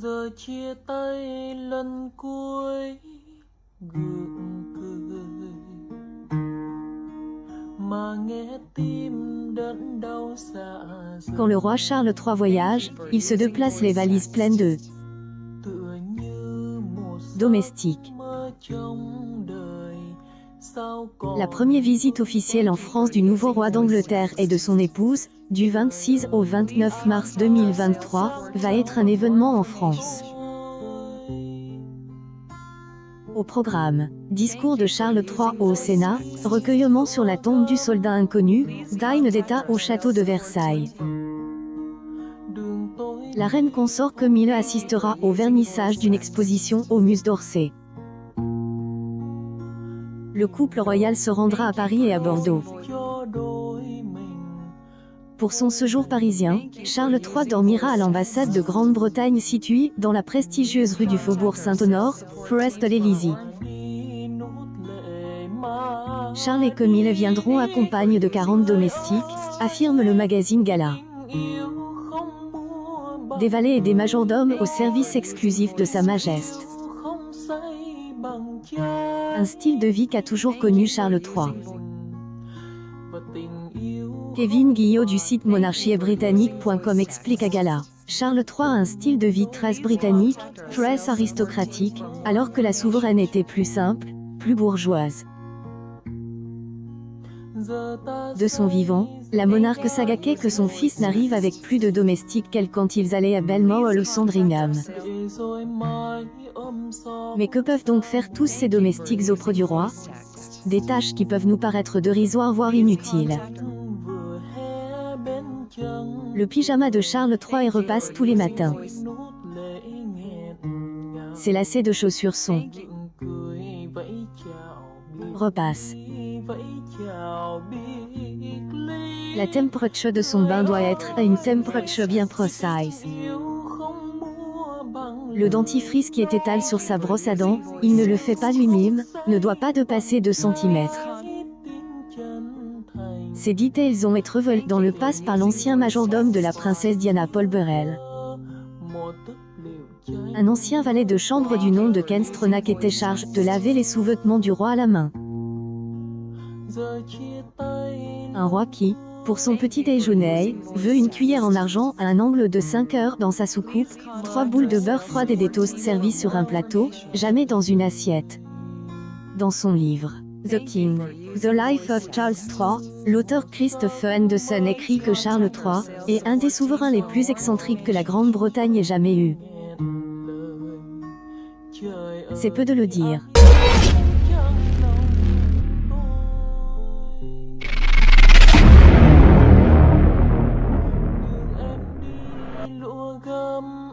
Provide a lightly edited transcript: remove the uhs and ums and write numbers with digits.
Giờ chia tay lần cuối gượng cười mà nghe tim đớn đau dạ dày. Quand le roi Charles III voyage, il se déplace les valises pleines de Tựa như một giấc domestiques. mơ trong đời. Sao còn La première visite officielle en France du nouveau roi d'Angleterre et de son épouse, du 26 au 29 mars 2023, va être un événement en France. Au programme, discours de Charles III au Sénat, recueillement sur la tombe du soldat inconnu, dîner d'État au château de Versailles. La reine consort Camille assistera au vernissage d'une exposition au Musée d'Orsay. Le couple royal se rendra à Paris et à Bordeaux. Pour son séjour parisien, Charles III dormira à l'ambassade de Grande-Bretagne située dans la prestigieuse rue du Faubourg Saint-Honoré, près de l'Élysée. Charles et Camille viendront accompagnés de 40 domestiques, affirme le magazine Gala. Des valets et des majordomes au service exclusif de Sa Majesté. Un style de vie qu'a toujours connu Charles III. Kevin Guillot du site monarchiebritannique.com explique à Gala. Charles III a un style de vie très britannique, très aristocratique, alors que la souveraine était plus simple, plus bourgeoise. De son vivant, la monarque s'agaçait que son fils n'arrive avec plus de domestiques qu'elle quand ils allaient à Belmore ou Sandringham. Mais que peuvent donc faire tous ces domestiques auprès du roi? Des tâches qui peuvent nous paraître dérisoires voire inutiles. Le pyjama de Charles III repasse tous les matins. Ses lacets de chaussures sont repasse. La température de son bain doit être à une température bien précise. Le dentifrice qui est étalé sur sa brosse à dents, il ne le fait pas lui-même, ne doit pas dépasser 2 cm. Ces details ont été révélés dans le passe par l'ancien majordome de la princesse Diana Paul Burrell. Un ancien valet de chambre du nom de Ken Stronach était chargé de laver les sous-vêtements du roi à la main. Un roi qui, pour son petit déjeuner, veut une cuillère en argent à un angle de 5 heures dans sa soucoupe, 3 boules de beurre froide et des toasts servis sur un plateau, jamais dans une assiette. Dans son livre The King, The Life of Charles III, l'auteur Christopher Anderson écrit que Charles III est un des souverains les plus excentriques que la Grande-Bretagne ait jamais eu. C'est peu de le dire. gấm